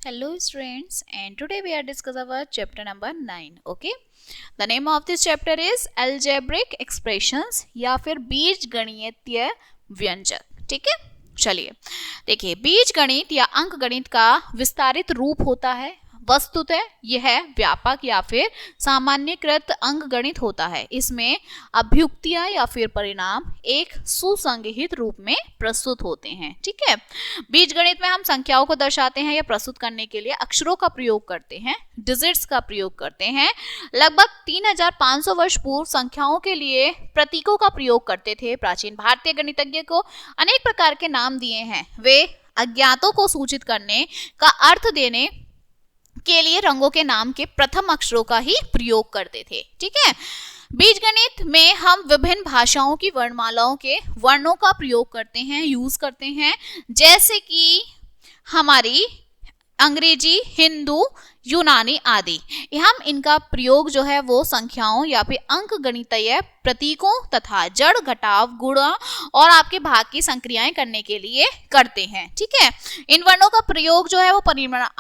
Hello students, and today we are discuss about chapter number 9. Okay, the name of this chapter is algebraic expressions या फिर बीजगणितीय व्यंजक. ठीक है, चलिए देखिए, बीजगणित या अंकगणित का विस्तारित रूप होता है. वस्तुतः यह व्यापक या फिर सामान्यकृत अंकगणित होता है. इसमें अभ्युक्तियां या फिर परिणाम एक सुसंगठित रूप में प्रस्तुत होते हैं. ठीक है, बीजगणित में हम संख्याओं को दर्शाते हैं या प्रस्तुत करने के लिए अक्षरों का प्रयोग करते हैं, डिजिट्स का प्रयोग करते हैं. लगभग 3500 वर्ष पूर्व संख्याओं के लिए प्रतीकों का प्रयोग करते थे. प्राचीन भारतीय गणितज्ञ को अनेक प्रकार के नाम दिए हैं. वे अज्ञातों को सूचित करने का अर्थ देने के लिए रंगों के नाम के प्रथम अक्षरों का ही प्रयोग करते थे. ठीक है, बीजगणित में हम विभिन्न भाषाओं की वर्णमालाओं के वर्णों का प्रयोग करते हैं, यूज करते हैं, जैसे कि हमारी अंग्रेजी, हिंदू, यूनानी आदि. हम इनका प्रयोग जो है वो संख्याओं या फिर अंकगणितीय प्रतीकों तथा जड़, घटाव, गुणा और आपके भाग की संक्रियाएं करने के लिए करते हैं. ठीक है, इन वर्णों का प्रयोग जो है वो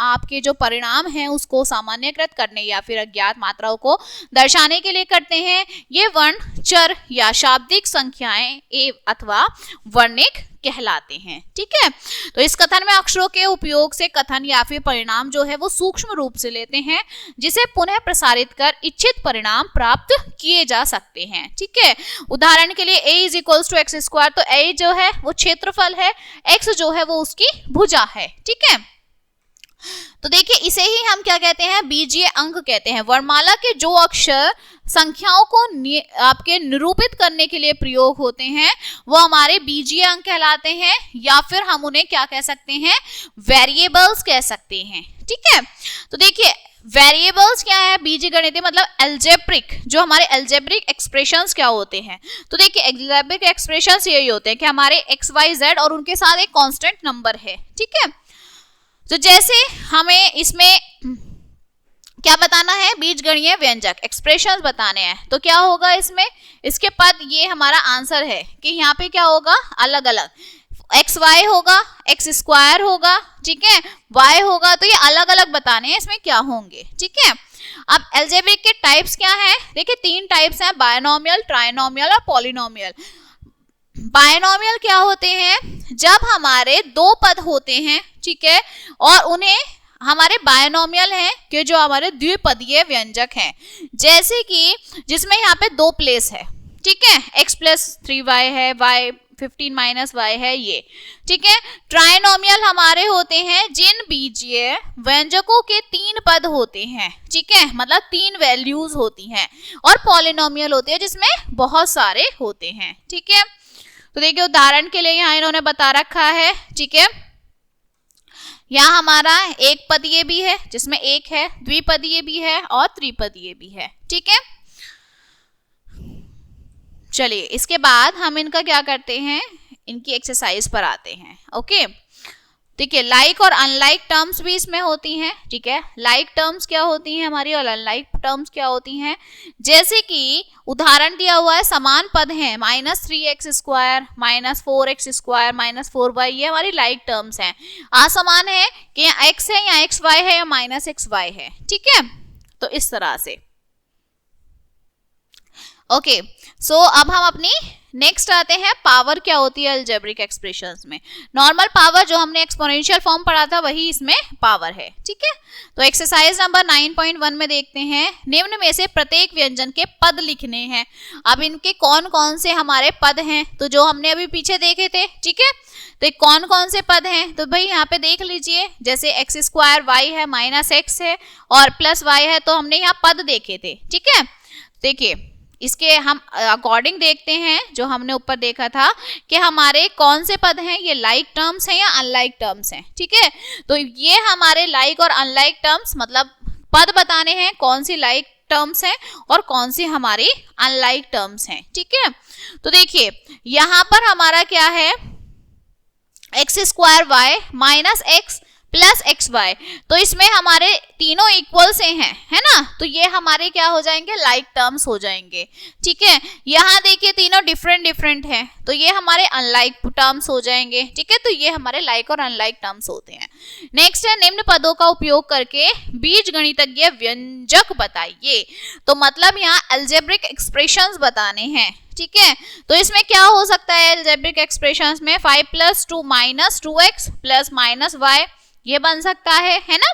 आपके जो परिणाम हैं उसको सामान्यकृत करने या फिर अज्ञात मात्राओं को दर्शाने के लिए करते हैं. ये वर्ण चर या शाब्दिक संख्याएं अथवा वर्णिक कहलाते हैं. ठीक है, तो इस कथन में अक्षरों के उपयोग से कथन या फिर परिणाम जो है वो सूक्ष्म रूप से लेते हैं, जिसे पुनः प्रसारित कर इच्छित परिणाम प्राप्त किए जा सकते हैं. ठीक है, उदाहरण के लिए a is equals to x square, तो a जो है वो क्षेत्रफल है, x जो है वो उसकी भुजा है. ठीक है, तो देखिए इसे ही हम क्या कहते हैं, बीजीय अंक कहते हैं. वर्णमाला के जो अक्षर संख्याओं को आपके निरूपित करने के लिए प्रयोग होते हैं वो हमारे बीजीय अंक कहलाते हैं, या फिर हम उन्हें क्या कह सकते हैं, वेरिएबल्स कह सकते हैं. ठीक है, तो देखिए वेरिएबल्स क्या है, बीजगणितीय मतलब एल्जेब्रिक, जो हमारे एल्जेब्रिक एक्सप्रेशंस क्या होते हैं. तो देखिए एल्जेब्रिक एक्सप्रेशंस यही होते हैं कि हमारे एक्स वाई जेड और उनके साथ एक कांस्टेंट नंबर है. ठीक है, तो जैसे हमें इसमें क्या बताना है, बीजगणितीय व्यंजक एक्सप्रेशंस बताने हैं, तो क्या होगा इसमें, इसके पद, ये हमारा आंसर है कि यहाँ पे क्या होगा, अलग अलग एक्स वाई होगा, एक्स स्क्वायर होगा, ठीक है, वाई होगा, तो ये अलग अलग बताने हैं इसमें क्या होंगे. ठीक है, अब एल्जेब्रिक के टाइप्स क्या हैं, देखिए 3 टाइप्स हैं, बायनोमियल, ट्राइनोमियल और पॉलिनोमियल. बायनोमियल क्या होते हैं, जब हमारे 2 पद होते हैं, ठीक है, और उन्हें हमारे बायनोमियल हैं कि जो हमारे द्विपदीय व्यंजक हैं, जैसे कि जिसमें यहाँ पे 2 प्लेस है. ठीक है, x प्लस 3y है, y 15 माइनस y है ये. ठीक है, ट्राइनोमियल हमारे होते हैं जिन बीजीय व्यंजकों के 3 पद होते हैं. ठीक है, मतलब 3 वैल्यूज होती हैं. और पॉलिनोमियल होते हैं जिसमें बहुत सारे होते हैं. ठीक है, तो देखिए उदाहरण के लिए यहाँ इन्होंने बता रखा है. ठीक है, यहाँ हमारा एक पदीय भी है जिसमें 1 है, द्विपदीय भी है और त्रिपदीय भी है. ठीक है, चलिए इसके बाद हम इनका क्या करते हैं, इनकी एक्सरसाइज पर आते हैं. ओके, देखिए लाइक और अनलाइक टर्म्स भी इसमें होती हैं. ठीक है, लाइक टर्म्स क्या होती हैं हमारी और अनलाइक टर्म्स क्या होती हैं, जैसे कि उदाहरण दिया हुआ है, समान पद हैं -3x square, -4x square, -4y, ये हमारी लाइक टर्म्स हैं. असमान है कि यहाँ x है या xy है या -xy है. ठीक है, तो इस तरह से. ओके, सो अब हम अपनी नेक्स्ट आते हैं, पावर क्या होती है अलजेब्रिक एक्सप्रेशंस में. नॉर्मल पावर जो हमने एक्सपोनेंशियल फॉर्म पढ़ा था वही इसमें पावर है. ठीक है, तो एक्सरसाइज नंबर 9.1 में देखते हैं, निम्न में से प्रत्येक व्यंजन के पद लिखने हैं. अब इनके कौन कौन से हमारे पद हैं, तो जो हमने अभी पीछे देखे थे. ठीक है, तो कौन कौन से पद हैं, तो भाई यहाँ पे देख लीजिए, जैसे एक्स स्क्वायर वाई है, -x है और प्लस y है, तो हमने यहाँ पद देखे थे. ठीक है, देखिए इसके हम अकॉर्डिंग देखते हैं, जो हमने ऊपर देखा था कि हमारे कौन से पद हैं, ये लाइक टर्म्स हैं या अनलाइक टर्म्स हैं. ठीक है, तो ये हमारे लाइक और अनलाइक टर्म्स मतलब पद बताने हैं, कौन सी लाइक टर्म्स हैं और कौन सी हमारी अनलाइक टर्म्स हैं. ठीक है, तो देखिए यहाँ पर हमारा क्या है, x square y -x plus x y, तो इसमें हमारे तीनों इक्वल से हैं, है ना, तो ये हमारे क्या हो जाएंगे, लाइक टर्म्स हो जाएंगे। ठीक है, यहाँ देखिए तीनों डिफरेंट डिफरेंट हैं, तो ये हमारे अनलाइक टर्म्स हो जाएंगे। ठीक है, तो ये हमारे लाइक और अनलाइक टर्म्स होते हैं। नेक्स्ट है, निम्न पदों का उपयोग करके बीजगणितज्ञ व्यंजक बताइए। तो मतलब यहाँ अलजेब्रिक एक्सप्रेशंस बताने हैं। ठीक है, तो इसमें क्या हो सकता है अलजेब्रिक एक्सप्रेशंस में, 5 + 2 - 2x + -y, ये बन सकता है ना।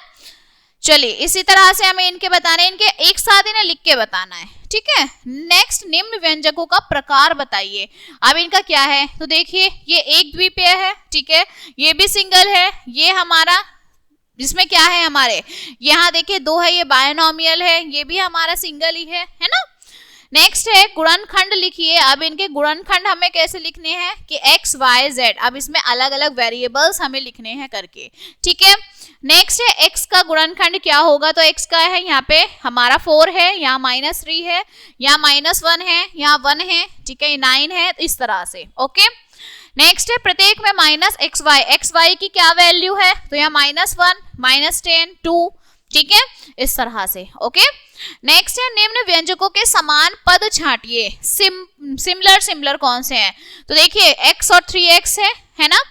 चलिए इसी तरह से हमें इनके बताने, इनके एक साथ इन्हें लिख के बताना है। ठीक है, नेक्स्ट, निम्न व्यंजकों का प्रकार बताइए। अब इनका क्या है, तो देखिए ये एक द्विपद है, ठीक है, ये भी सिंगल है, ये हमारा जिसमें क्या है हमारे यहाँ देखिए 2 है, ये बायनोमियल है, ये भी हमारा सिंगल ही है ना। नेक्स्ट है गुणनखंड लिखिए। अब इनके गुणनखंड हमें कैसे लिखने हैं कि x y z, अब इसमें अलग अलग वेरिएबल्स हमें लिखने हैं करके। ठीक है, नेक्स्ट है x का गुणनखंड क्या होगा, तो x का है यहाँ पे हमारा 4 है, यहाँ -3 है, यहाँ -1 है, यहाँ 1 है, ठीक है, 9 है, इस तरह से। ओके, नेक्स्ट है प्रत्येक में -xy, xy की क्या वैल्यू है, तो यहाँ -1 -10 2, ठीक है, इस तरह से। ओके, नेक्स्ट है निम्न व्यंजकों के समान पद छांटिए। सिमिलर कौन से हैं, तो देखिए x और 3x है ना,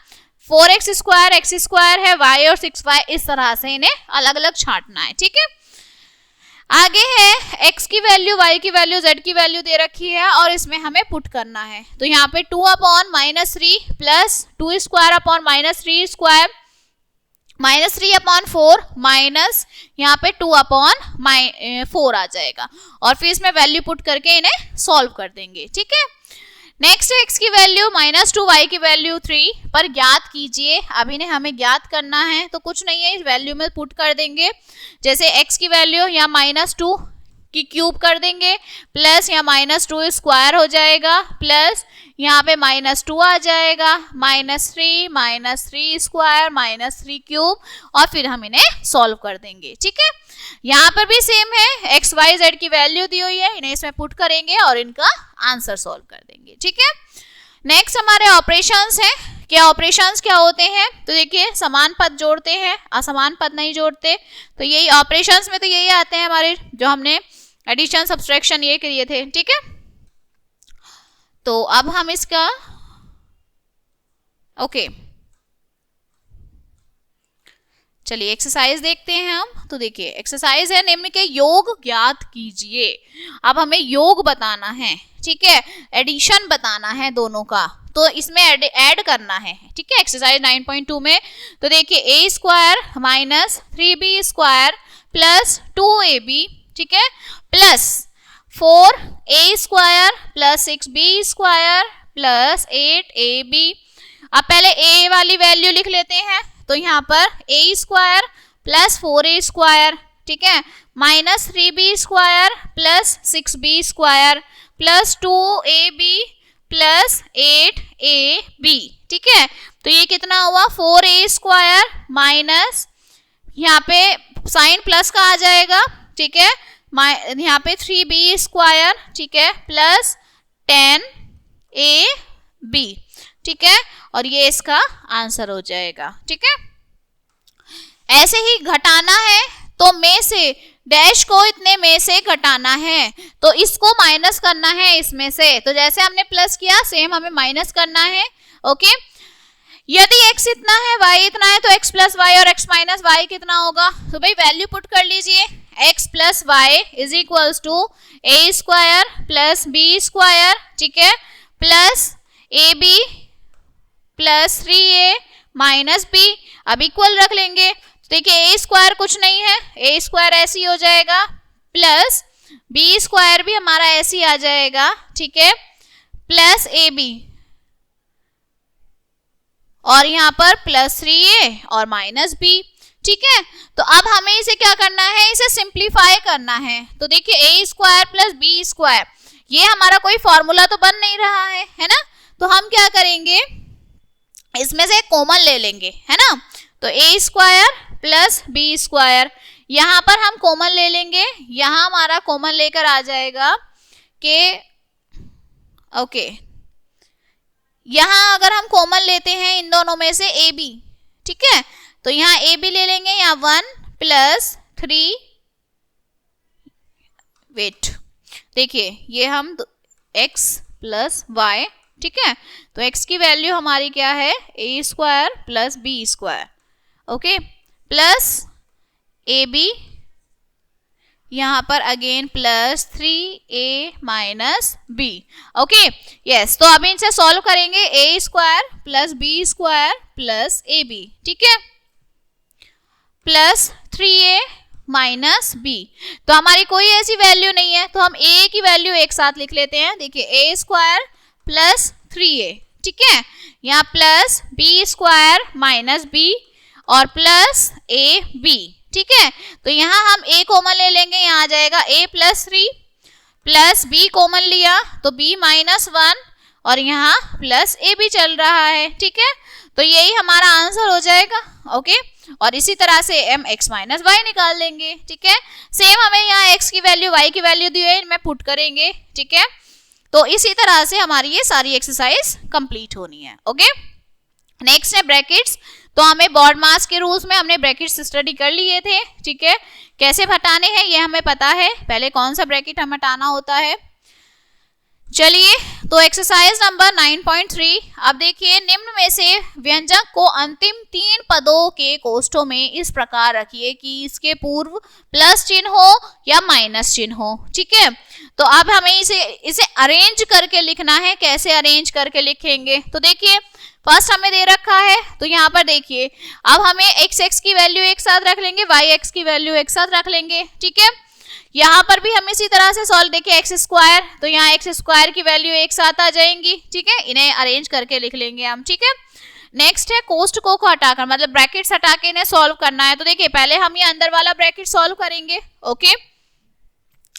4x² x² है, y और 6y, इस तरह से इन्हें अलग अलग छांटना है। ठीक है, आगे है x की वैल्यू, y की वैल्यू, z की वैल्यू दे रखी है और इसमें हमें पुट करना है। तो यहाँ पे 2/-3 प्लस 2² -3² -3/4 माइनस यहाँ पे 2/4 आ जाएगा, और फिर इसमें वैल्यू पुट करके इन्हें सॉल्व कर देंगे। ठीक है, नेक्स्ट x की वैल्यू -2, y की वैल्यू 3 पर ज्ञात कीजिए। अब इन्हें हमें ज्ञात करना है, तो कुछ नहीं है, इस वैल्यू में पुट कर देंगे। जैसे x की वैल्यू यहाँ -2 की क्यूब कर देंगे, प्लस यहाँ -2² हो जाएगा, प्लस यहाँ पे -2 आ जाएगा, -3 -3² -3 क्यूब, और फिर हम इन्हें सॉल्व कर देंगे। ठीक है, यहाँ पर भी सेम है, x y z की वैल्यू दी हुई है, इन्हें इसमें पुट करेंगे और इनका आंसर सॉल्व कर देंगे। ठीक है, नेक्स्ट हमारे ऑपरेशंस हैं। क्या ऑपरेशंस क्या होते हैं, तो देखिए समान पद जोड़ते हैं, असमान पद नहीं जोड़ते, तो यही ऑपरेशंस में तो यही आते हैं हमारे, जो हमने एडिशन सब्सट्रैक्शन ये किए थे। ठीक है, तो अब हम इसका ओके चलिए एक्सरसाइज देखते हैं हम। तो देखिए एक्सरसाइज है, निम्न के योग ज्ञात कीजिए। अब हमें योग बताना है, ठीक है, एडिशन बताना है दोनों का, तो इसमें ऐड करना है। ठीक है, एक्सरसाइज 9.2 में, तो देखिए a² - 3b² प्लस 2ab, ठीक है, plus 4a² plus 6b² plus 8ab। अब पहले a वाली वैल्यू लिख लेते हैं, तो यहाँ पर a² प्लस 4a², ठीक है, -3b² plus 6b² plus 2ab plus 8ab। ठीक है, तो ये कितना हुआ, 4a² माइनस, यहाँ पे साइन प्लस का आ जाएगा, ठीक है, यहाँ पे 3b², ठीक है, प्लस 10ab, ठीक है, और ये इसका आंसर हो जाएगा। ठीक है, ऐसे ही घटाना है, तो में से डैश को इतने में से घटाना है, तो इसको माइनस करना है इसमें से, तो जैसे हमने प्लस किया सेम हमें माइनस करना है। ओके, यदि x इतना है y इतना है, तो x प्लस वाई और x माइनस वाई कितना होगा, तो भाई वैल्यू पुट कर लीजिए, x plus y is equals to a² plus b², ठीक है, plus ab plus 3a minus b। अब इक्वल रख लेंगे, देखिए a² कुछ नहीं है, a² ऐसे ही हो जाएगा, प्लस b² भी हमारा ऐसे ही आ जाएगा, ठीक है, प्लस ab, और यहाँ पर प्लस 3a और माइनस b। ठीक है, तो अब हमें इसे क्या करना है, इसे सिंप्लीफाई करना है। तो देखिए a² प्लस b², ये हमारा कोई फॉर्मूला तो बन नहीं रहा है ना, तो हम क्या करेंगे, इसमें से कॉमन ले लेंगे, है ना, तो a² प्लस b², यहाँ पर हम कॉमन ले लेंगे, यहाँ हमारा कॉमन लेकर आ जाएगा कि ओके, यहाँ अगर हम कॉमन लेते हैं इन दोनों में से ab, ठीक है, तो यहाँ ए बी ले लेंगे, यहाँ 1 प्लस 3, वेट देखिए ये हम x प्लस वाई, ठीक है, तो x की वैल्यू हमारी क्या है a square plus b square, okay, plus a b यहाँ पर again plus 3a minus b, okay, yes. तो अभी इनसे सॉल्व करेंगे, a square plus b square plus a b, ठीक है, प्लस 3a माइनस बी। तो हमारी कोई ऐसी वैल्यू नहीं है, तो हम a की वैल्यू एक साथ लिख लेते हैं। देखिए a स्क्वायर प्लस 3a, ठीक है, यहाँ plus b square minus b और प्लस ए बी, ठीक है। तो यहाँ हम a कॉमन ले लेंगे, यहाँ आ जाएगा a plus 3 plus b common लिया तो b माइनस 1 और यहाँ प्लस ए बी चल रहा है, ठीक है, तो यही हमारा आंसर हो जाएगा, ओके। और इसी तरह से m x माइनस वाई निकाल लेंगे, ठीक है। सेम हमें यहाँ x की वैल्यू y की वैल्यू दी है, इनमें पुट करेंगे, ठीक है। तो इसी तरह से हमारी ये सारी एक्सरसाइज कंप्लीट होनी है, ओके। नेक्स्ट है ब्रैकेट्स। तो हमें बॉड मास के रूल्स में हमने ब्रैकेट्स स्टडी कर लिए थे, ठीक है, कैसे हटाने हैं ये हमें पता है, पहले कौन सा ब्रैकेट हमें हटाना होता है। चलिए तो एक्सरसाइज नंबर 9.3, अब देखिए निम्न में से व्यंजक को अंतिम 3 पदों के कोष्ठों में इस प्रकार रखिए कि इसके पूर्व प्लस चिन्ह हो या माइनस चिन्ह हो, ठीक है। तो अब हमें इसे अरेंज करके लिखना है, कैसे अरेंज करके लिखेंगे, तो देखिए फर्स्ट हमें दे रखा है, तो यहाँ पर देखिए अब हमें x की वैल्यू एक साथ रख लेंगे, y की वैल्यू एक साथ रख लेंगे, ठीक है। यहाँ पर भी हम इसी तरह से सॉल्व, देखिए एक्स स्क्वायर, तो यहाँ एक्स स्क्वायर की वैल्यू एक साथ आ जाएंगी, ठीक है, इन्हें अरेंज करके लिख लेंगे हम, ठीक है। नेक्स्ट है कोष्ठ को हटाकर, मतलब ब्रैकेट्स हटा के इन्हें सॉल्व करना है। तो देखिए पहले हम ये अंदर वाला ब्रैकेट सॉल्व करेंगे, ओके,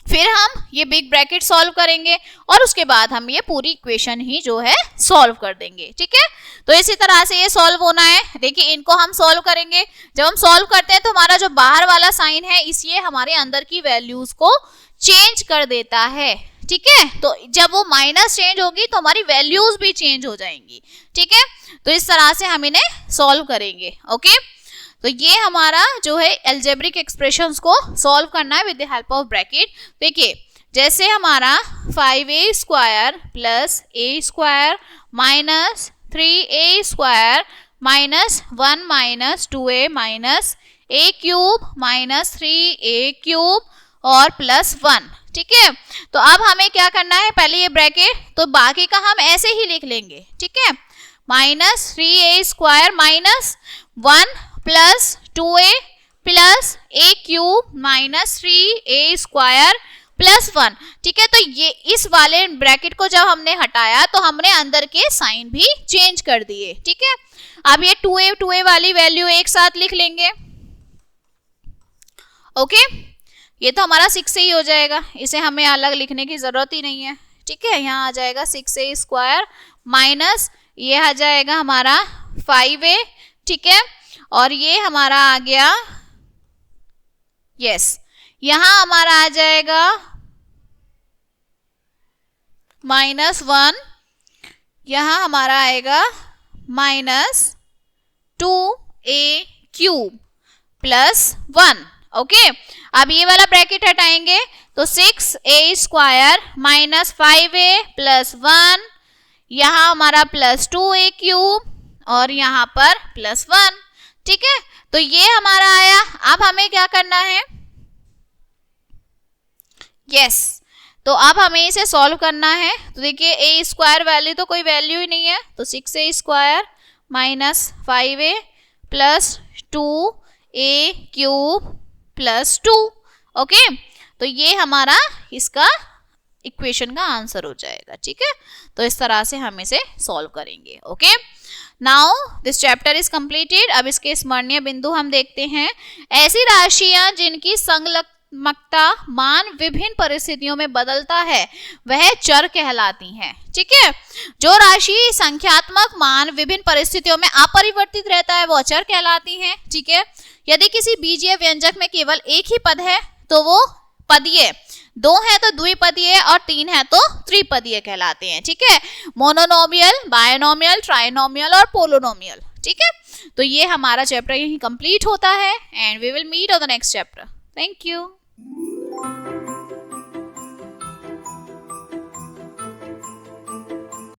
फिर हम ये बिग ब्रैकेट सॉल्व करेंगे और उसके बाद हम ये पूरी इक्वेशन ही जो है सॉल्व कर देंगे, ठीक है। तो इसी तरह से ये सॉल्व होना है। देखिए इनको हम सॉल्व करेंगे, जब हम सॉल्व करते हैं तो हमारा जो बाहर वाला साइन है इसलिए हमारे अंदर की वैल्यूज को चेंज कर देता है, ठीक है। तो जब वो माइनस चेंज होगी तो हमारी वैल्यूज भी चेंज हो जाएंगी, ठीक है। तो इस तरह से हम इन्हें सॉल्व करेंगे, ओके। तो ये हमारा जो है अलजेब्रिक एक्सप्रेशंस को सॉल्व करना है with the help of bracket. देखिए जैसे हमारा 5a square plus a square minus 3a square minus 1 minus 2a minus a cube minus 3a cube और प्लस 1, ठीक है। तो अब हमें क्या करना है, पहले ये ब्रैकेट, तो बाकी का हम ऐसे ही लिख लेंगे, ठीक है, minus 3a square minus 1 plus 2a plus a cube minus 3a square plus 1, ठीक है। तो ये इस वाले ब्रैकेट को जब हमने हटाया तो हमने अंदर के साइन भी चेंज कर दिए, ठीक है। अब ये 2a वाली वैल्यू एक साथ लिख लेंगे, ओके। ये तो हमारा 6 ही हो जाएगा, इसे हमें अलग लिखने की जरूरत ही नहीं है, ठीक है। यहाँ आ जाएगा 6a स्क्वायर माइनस ये आ जाएगा हमारा 5a, ठीक है, और ये हमारा आ गया, यस, यहां हमारा आ जाएगा -1, यहां हमारा आएगा -2a क्यूब प्लस 1, ओके। अब ये वाला ब्रैकेट हटाएंगे तो 6a square minus 5a plus 1, यहां हमारा प्लस 2a क्यूब और यहां पर प्लस 1, ठीक है। तो ये हमारा आया। अब हमें क्या करना है, यस, तो अब हमें इसे सॉल्व करना है। तो देखिए a स्क्वायर वैल्यू तो कोई वैल्यू ही नहीं है, तो 6a square minus 5a plus 2a cube plus 2, okay. तो ये हमारा इसका इक्वेशन का आंसर हो जाएगा, ठीक है। तो इस तरह से हम इसे सॉल्व करेंगे, okay. Now this chapter is completed. अब इसके स्मरणीय बिंदु हम देखते हैं। ऐसी राशियां जिनकी संलग्नकता मान विभिन्न परिस्थितियों में बदलता है वह चर कहलाती हैं, ठीक है। जो राशि संख्यात्मक मान विभिन्न परिस्थितियों में अपरिवर्तित रहता है वो चर कहलाती हैं, ठीक है। यदि किसी बीजीय व्यंजक में केवल एक ही पद है तो वो पदीय, 2 है तो द्विपदीय और 3 है तो त्रिपदीय कहलाते हैं, ठीक है। मोनोनोमियल, बायनोमियल, ट्राइनोमियल और पोलोनोमियल, ठीक है। तो ये हमारा चैप्टर यहीं कंप्लीट होता है and we will meet on the next chapter. Thank you.